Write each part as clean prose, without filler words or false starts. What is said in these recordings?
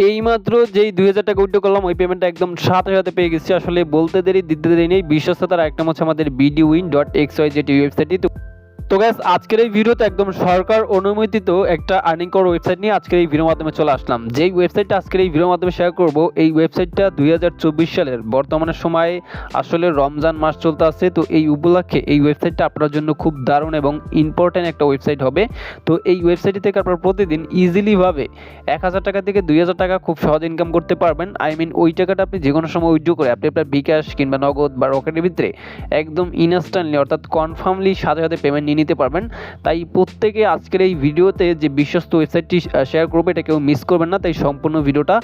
এইমাত্র যেই 2000 টাকা উইথড্র করলাম ওই পেমেন্টটা একদম সাথে সাথে পেয়ে গেছি। আসলে বলতে দেরি দিতে দেরি নেই। বিশ্বস্ততার একটা হচ্ছে আমাদের bdwin.xyz ওয়েবসাইটটি। তো গাইস আজকের এই ভিডিওতে একদম সরকার অনুমোদিত একটা আর্নিং করার ওয়েবসাইট নিয়ে আজকের এই ভিডিওর মাধ্যমে চলে আসলাম। যেই ওয়েবসাইটটা আজকের এই ভিডিওর মাধ্যমে শেয়ার করব, এই ওয়েবসাইটটা 2024 সালের বর্তমানে সময়ে আসলে রমজান মাস চলতে আছে। তো এই উপলক্ষে এই ওয়েবসাইটটা আপনার জন্য খুব দারুণ এবং ইম্পর্টেন্ট একটা ওয়েবসাইট হবে। তো এই ওয়েবসাইট থেকে আপনারা প্রতিদিন ইজিলিভাবে 1000 টাকা থেকে 2000 টাকা খুব সহজ ইনকাম করতে পারবেন। ওই টাকাটা আপনি যে কোনো সময় উইথড্র করে আপনি আপনার বিকাশ কিংবা নগদ বা রকেটের ভিতরে একদম ইনস্ট্যান্টলি অর্থাৎ কনফার্মলি সাথে সাথে পেমেন্ট নিয়ে নিতে পারবেন। তাই প্রত্যেকে আজকের এই ভিডিওতে যে বিশ্বস্ত ওয়েবসাইটটি শেয়ার করবে এটা কেউ মিস করবেন না। তাই সম্পূর্ণ ভিডিওটা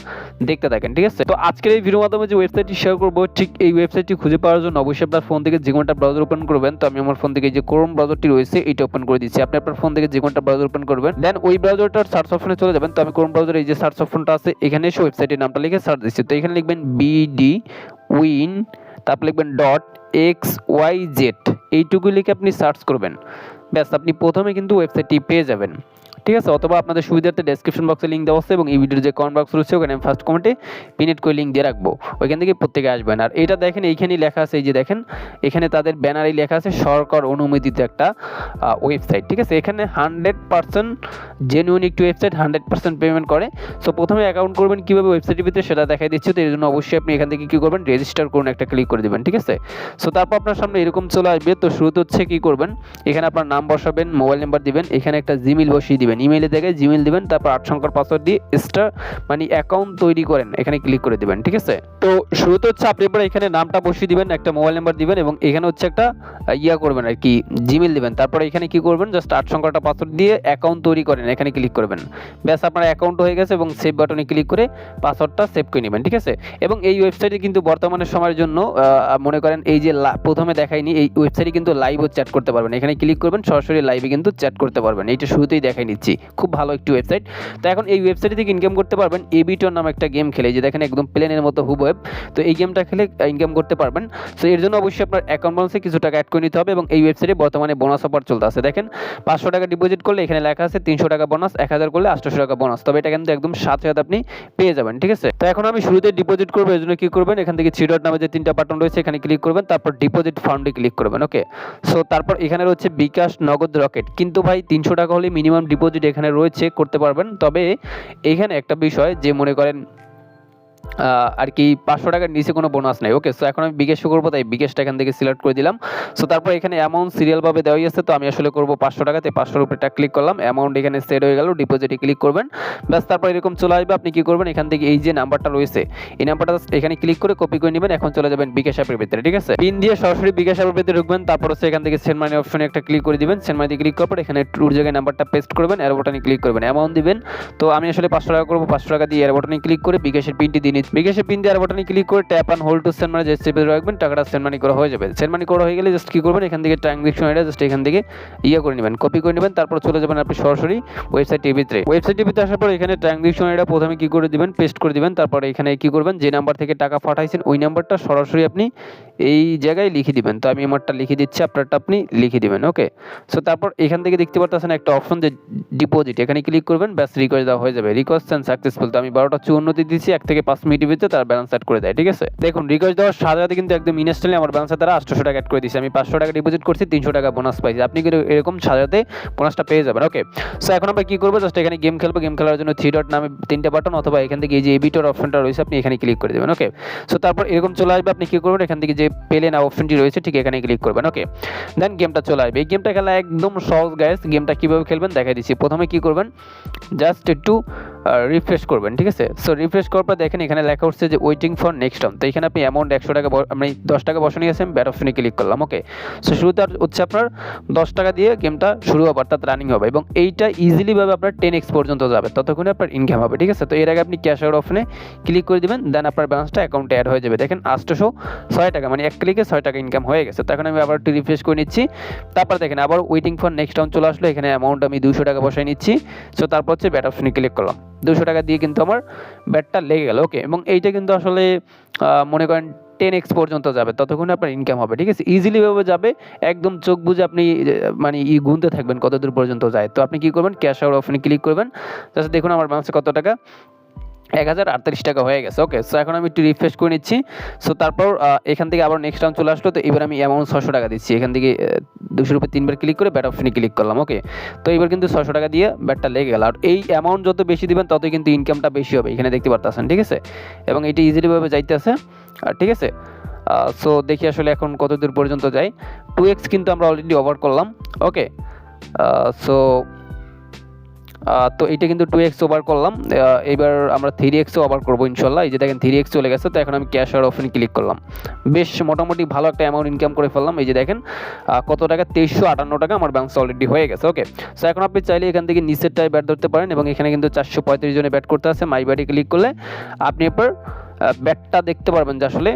দেখতে থাকেন, ঠিক আছে? তো আজকের এই ভিডিওর মাধ্যমে যে ওয়েবসাইটটি শেয়ার করবো, ঠিক এই ওয়েবসাইটটি খুঁজে পাওয়ার জন্য অবশ্যই আপনার ফোন থেকে যে কোনটা ব্রাউজার ওপেন করবেন। তো আমি আমার ফোন থেকে যে ক্রোম ব্রাউজারটি রয়েছে এটা ওপেন করে দিচ্ছি। আপনি আপনার ফোন থেকে যে কোনটা ব্রাউজার ওপেন করবেন, দেন ওই ব্রাউজারটার সার্চ অপশনে চলে যাবেন। তো আমি ক্রোম ব্রাউজারে এই যে সার্চ অপশনটা আছে এখানে এসে ওয়েবসাইটের নামটা লিখে সার্চ দিচ্ছি। তো এখানে লিখবেন bdwin, তারপর লিখবেন .xyz, এইটুকু লিখে আপনি সার্চ করবেন। ব্যাস, আপনি প্রথমে কিন্তু ওয়েবসাইটটি পেয়ে যাবেন, ঠিক আছে? অথবা আপনাদের সুবিধার্থে ডেসক্রিপশন বক্সে লিঙ্ক দেওয়া আছে এবং এই ভিডিওর যে কমেন্ট বক্স রয়েছে ওখানে আমি ফার্স্ট কমেন্টে পিনেট করে লিঙ্ক দিয়ে রাখবো, ওইখান থেকে প্রত্যেকে আসবেন। আর এটা দেখেন এইখানেই লেখা আছে, এই যে দেখেন এখানে তাদের ব্যানারেই লেখা আছে সরকার অনুমোদিত একটা ওয়েবসাইট, ঠিক আছে? এখানে 100% জেনুইন একটি ওয়েবসাইট, 100% পেমেন্ট করে। সো প্রথমে অ্যাকাউন্ট করবেন কীভাবে ওয়েবসাইটের ভিতরে সেটা দেখাই দিচ্ছি। তো এর জন্য অবশ্যই আপনি এখান থেকে কী করবেন, রেজিস্টার করুন, একটা ক্লিক করে দেবেন, ঠিক আছে? সো তারপর আপনার সামনে এরকম চলে আসবে। তো শুরুতে হচ্ছে কী করবেন, এখানে আপনার নাম বসাবেন, মোবাইল নাম্বার দিবেন, এখানে একটা জিমেইল বসিয়ে দিবেন, ইমেইলের জায়গায় জিমেইল দিবেন, তারপর 8 সংখ্যার পাসওয়ার্ড দিয়ে অ্যাকাউন্ট তৈরি করেন, এখানে ক্লিক করে দিবেন, ঠিক আছে? তো শুরুতে হচ্ছে আপনি এবার এখানে নামটা বসিয়ে দিবেন, একটা মোবাইল নাম্বার দিবেন এবং এখানে হচ্ছে একটা করবেন আর কি, জিমেইল দিবেন। তারপর এখানে কি করবেন, জাস্ট 8 সংখ্যাটা পাসওয়ার্ড দিয়ে অ্যাকাউন্ট তৈরি করেন, এখানে ক্লিক করবেন। ব্যাস, আপনার অ্যাকাউন্ট হয়ে গেছে এবং সেভ বাটনে ক্লিক করে পাসওয়ার্ডটা সেভ করে নেবেন, ঠিক আছে? এবং এই ওয়েবসাইটে কিন্তু বর্তমানে সময়ের জন্য মনে করেন এই যে প্রথমে দেখাইনি, এই ওয়েবসাইটে কিন্তু লাইভও চ্যাট করতে পারবেন, এখানে ক্লিক করবেন, সরাসরি লাইভে কিন্তু চ্যাট করতে পারবেন। এইটা শুরুতেই দেখাই নিচ্ছি, খুব ভালো একটি ওয়েবসাইট। তো এখন এই ওয়েবসাইট থেকে ইনকাম করতে পারবেন এবিটর নামে একটা গেম খেলে, যে দেখেন একদম প্লেনের মতো হুবহু। তো এই গেমটা খেলে ইনকাম করতে পারবেন। সো এর জন্য অবশ্যই আপনার অ্যাকাউন্ট ব্যালেন্সে কিছু টাকা অ্যাড করে নিতে হবে এবং এই ওয়েবসাইটে বর্তমানে বোনাস অফার চলতে আছে। দেখেন 500 টাকা ডিপোজিট করলে এখানে লেখা আছে 300 টাকা বোনাস, 1000 করলে 800 টাকা বোনাস। তবে এটা কিন্তু একদম সাথে সাথে আপনি পেয়ে যাবেন, ঠিক আছে? তো এখন আমি শুরুতে ডিপোজিট করবো, এর জন্য কি করবেন, এখান থেকে থ্রি ডট নামে যে 3টা বাটন রয়েছে এখানে ক্লিক করবেন, তারপর ডিপোজিট ফান্ডে ক্লিক করবেন, ওকে? সো তারপর এখানে রয়েছে বিকাশ, নগদ, রকেট। কিন্তু ভাই 300 টাকা হলে মিনিমাম ডিপোজিট এখানে রয়েছে, করতে পারবেন। তবে এখানে একটা বিষয় যে মনে করেন আর কি 500 টাকার নিচে কোনো বোনাস নেই, ওকে? সো এখন আমি বিকাশ করবো, তাই বিকাশটা এখান থেকে সিলেক্ট করে দিলাম। সো তারপর এখানে অ্যামাউন্ট সিরিয়ালভাবে দেওয়াই আছে, তো আমি আসলে করবো 500 টাকাতে, 500 উপরেটা ক্লিক করলাম, অ্যামাউন্ট এখানে সেট হয়ে গেল, ডিপোজিটে ক্লিক করবেন। ব্যাস, তারপর এরকম চলে আসবে। আপনি কি করবেন, এখান থেকে এই যে নাম্বারটা রয়েছে এই নাম্বারটা এখানে ক্লিক করে কপি করে নেবেন। এখন চলে যাবেন বিকাশ অ্যাপের ভিতরে, ঠিক আছে? পিন দিয়ে সরাসরি বিকাশ অ্যাপের ভিতরে ঢুকবেন, তারপর হচ্ছে এখান থেকে সেন্ড মানি অপশনে একটা ক্লিক করে দিবেন। সেন্ড মানি ক্লিক করার পর এখানে ট্রুর জায়গায় নাম্বারটা পেস্ট করবেন, এর বাটনে ক্লিক করবেন, অ্যামাউন্ট দিবেন। তো আমি আসলে 500 টাকা করবো, 500 টাকা দিয়ে এর বাটনে ক্লিক করে বিকাশের পিনটি দিয়ে নিচ্ছি। বিকাশের পিন দিয়ে এর বাটনে ক্লিক করে tap and hold to send money যে চেপে রাখবেন, টাকাটা সেন্ড মানি করা হয়ে যাবে। সেন্ড মানি করা হয়ে গেলে জাস্ট কি করবেন, এখান থেকে ট্রানজাকশন এটা জাস্ট এখান থেকে করে নেবেন, কপি করে নেবেন, তারপর চলে যাবেন আপনি সরাসরি ওয়েবসাইটের ভিতরে। ওয়েবসাইটের ভিতরে আসার পর এখানে ট্রানজাকশন এটা প্রথমে কি করে দিবেন, পেস্ট করে দিবেন। তারপর এখানে কি করবেন, যে নাম্বার থেকে টাকা পাঠাইছেন ওই নাম্বারটা সরাসরি আপনি এই জায়গায় লিখে দিবেন। তো আমি আমারটা লিখে দিচ্ছি, আপনারটা আপনি লিখে দিবেন, ওকে? সো তারপর এখান থেকে দেখতে পাচ্ছেন একটা অপশন যে ডিপোজিট, এখানে ক্লিক করবেন, ব্যাস রিকোয়েস্ট দেওয়া হয়ে যাবে। Request send successful. তো আমি 12:54 দিয়েছি, 1 থেকে 5 মিনিটের ভিতরে তার ব্যালেন্স অ্যাড করে দেয়, ঠিক আছে? দেখুন রিকোয়েস্ট দেওয়ার সাথে সাথে কিন্তু একদম ইনস্ট্যান্টলি আমার ব্যালেন্সে তারা 800 টাকা অ্যাড করে দিয়েছে। আমি 500 টাকা ডিপোজিট করছি, 300 টাকা বোনাস পাইছি। আপনি কিন্তু এরকম সাজাতে বোনাসটা পেয়ে যাবেন, ওকে? সো এখন আমরা কি করবো, জাস্ট এখানে গেম খেলবো। গেম খেলার জন্য থ্রি ডট নামে 3টা বাটন, অথবা এখান থেকে এই যে এবিটর অপশনটা রয়েছে আপনি এখানে ক্লিক করে দেবেন, ওকে? সো তারপর এরকম চলে আসবে। আপনি কি করবেন, এখান থেকে যে পেলে না অপশনটি রয়েছে ঠিক এখানে ক্লিক করবেন, ওকে? দেন গেমটা চলে আসবে। এই গেমটা খেলা একদম সহজ গাইস। গেমটা কিভাবে খেলবেন দেখাই দিচ্ছি। প্রথমে কি করবেন, জাস্ট একটু রিফ্রেশ করবেন, ঠিক আছে? সো রিফ্রেশ করার পর দেখেন এখানে লেখা হচ্ছে যে ওয়েটিং ফর নেক্সট টার্ম। তো এখানে আপনি অ্যামাউন্ট 100 টাকা, আমি 10 টাকা বসানো গেছেন, ব্যাট অপশনে ক্লিক করলাম, ওকে? সো শুরুতে হচ্ছে আপনার 10 টাকা দিয়ে গেমটা শুরু হবে, অর্থাৎ রানিং হবে এবং এইটা ইজিলিভাবে আপনার 10x পর্যন্ত যাবে, ততক্ষণে আপনার ইনকাম হবে, ঠিক আছে? তো এর আগে আপনি ক্যাশ আউট অপশনে ক্লিক করে দিবেন, দেন আপনার ব্যালেন্সটা অ্যাকাউন্টে অ্যাড হয়ে যাবে। দেখেন 806 টাকা, মানে এক ক্লিকে 6 টাকা ইনকাম হয়ে গেছে। তো এখন আমি আবার একটু রিফ্রেশ করে নিচ্ছি। তারপর দেখেন আবার ওয়েটিং ফর নেক্সট টার্ম চলে আসলো, এখানে অ্যামাউন্ট আমি 200 টাকা বসাই নিচ্ছি। সো তারপর হচ্ছে ব্যাট অপশনে ক্লিক করলাম, 200 টাকা দিয়ে কিন্তু আমার ব্যাটটা লেগে গেল, ওকে? এবং এইটা কিন্তু আসলে মনে করেন 10x পর্যন্ত যাবে, ততক্ষণে আপনার ইনকাম হবে, ঠিক আছে? ইজিলিভাবে যাবে, একদম চোখ বুঝে আপনি মানে গুনতে থাকবেন কতদূর পর্যন্ত যায়। তো আপনি কি করবেন, ক্যাশ আউট অপশনে ক্লিক করবেন, জাস্ট দেখুন আমার ব্যালেন্সে কত টাকা, 1038 টাকা হয়ে গেছে। ওকে, সো এখন আমি একটু রিফ্রেশ করে নিচ্ছি। সো তারপর এখান থেকে আবার নেক্সট রাউন্ড চলে আসলো। তো এবার আমি অ্যামাউন্ট 600 টাকা দিচ্ছি। এখান থেকে 200 উপরে 3 বার ক্লিক করে ব্যাট অপশনে ক্লিক করলাম। ওকে, তো এবার কিন্তু 600 টাকা দিয়ে ব্যাটটা লেগে গেল। আর এই অ্যামাউন্ট যত বেশি দিবেন ততই কিন্তু ইনকামটা বেশি হবে, এখানে দেখতে পারতেছেন, ঠিক আছে। এবং এটা ইজিলিভাবে যাইতেছে, ঠিক আছে। সো দেখি আসলে এখন কত দূর পর্যন্ত যায়। 2x কিন্তু আমরা অলরেডি ওভার করলাম। ওকে, সো তো এটা কিন্তু 2x ওভার করলাম। এবার আমরা 3x ওভার করবো ইনশাল্লাহ। এই যে দেখেন 3x চলে গেছে। তো এখন আমি ক্যাশ আউট অপশনে ক্লিক করলাম। বেশ মোটামুটি ভালো একটা অ্যামাউন্ট ইনকাম করে ফেললাম। এই যে দেখেন কত টাকা, 2358 টাকা আমার ব্যালেন্স অলরেডি হয়ে গেছে। ওকে, সো এখন আপনি চাইলে এখান থেকে নিচেরটায় ব্যাট ধরতে পারেন এবং এখানে কিন্তু 435 জনে ব্যাট করতে আছে। মাই ব্যাটে ক্লিক করলে আপনি এরপর ব্যাটটা দেখতে পারবেন যে আসলে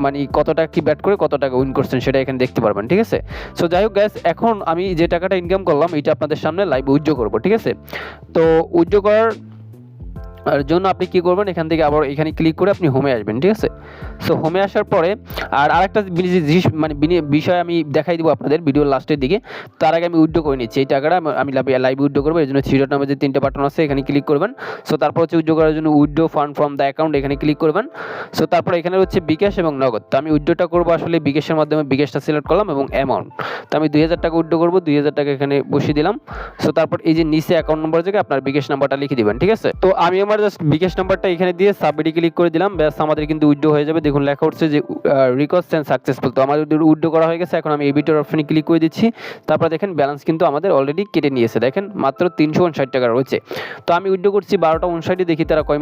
মানে কত টাকা কি ব্যাট করে কত টাকা উইন করছেন সেটা এখানে দেখতে পারবেন, ঠিক আছে। সো যাই হোক গ্যাস, এখন আমি যে টাকাটা ইনকাম করলাম এটা আপনাদের সামনে লাইভ উইথড্র করবো, ঠিক আছে। তো উইথড্র করার জন্য আপনি কি করবেন, এখান থেকে আবার এখানে ক্লিক করে আপনি হোমে আসবেন, ঠিক আছে। সো হোমে আসার পরে আর আরেকটা মানে বিষয় আমি দেখাই দিব আপনাদের ভিডিওর লাস্টের দিকে। তার আগে আমি উইথড্র করে নিচ্ছি এই টাকাটা। আমি লাইভ উইথড্র করবো, এর জন্য থ্রি ডট নামে যে 3টে বাটন আছে এখানে ক্লিক করবেন। সো তারপর হচ্ছে উইথড্র করার জন্য withdraw fund from the account এখানে ক্লিক করবেন। সো তারপর এখানে হচ্ছে বিকাশ এবং নগদ। তো আমি উইথড্রটা করবো আসলে বিকাশের মাধ্যমে, বিকাশটা সিলেক্ট করলাম এবং অ্যামাউন্ট। তো আমি 2000 টাকা উইথড্র করবো, 2000 টাকা এখানে বসিয়ে দিলাম। সো তারপর এই যে নিচে অ্যাকাউন্ট নম্বর জায়গায় আপনার বিকাশ নাম্বারটা লিখে দিবেন, ঠিক আছে। তো আমি আমার জাস্ট বিকাশ নাম্বারটা এখানে দিয়ে সাবমিটে ক্লিক করে দিলাম। ব্যাস আমাদের কিন্তু উইথড্র হয়ে যাবে। দেখুন লেখা উঠছে যে রিকোয়েস্ট সেন্ড সাকসেসফুল। তো আমাদের উইথড্র করা হয়ে গেছে। এখন আমি এবিটার অপশনে ক্লিক করে দিচ্ছি। তারপর দেখেন ব্যালেন্স কিন্তু আমাদের অলরেডি কেটে নিয়েছে। দেখেন মাত্র 359 টাকা রয়েছে। তো আমি উইথড্র করছি 12টা 59, দেখি তারা কয়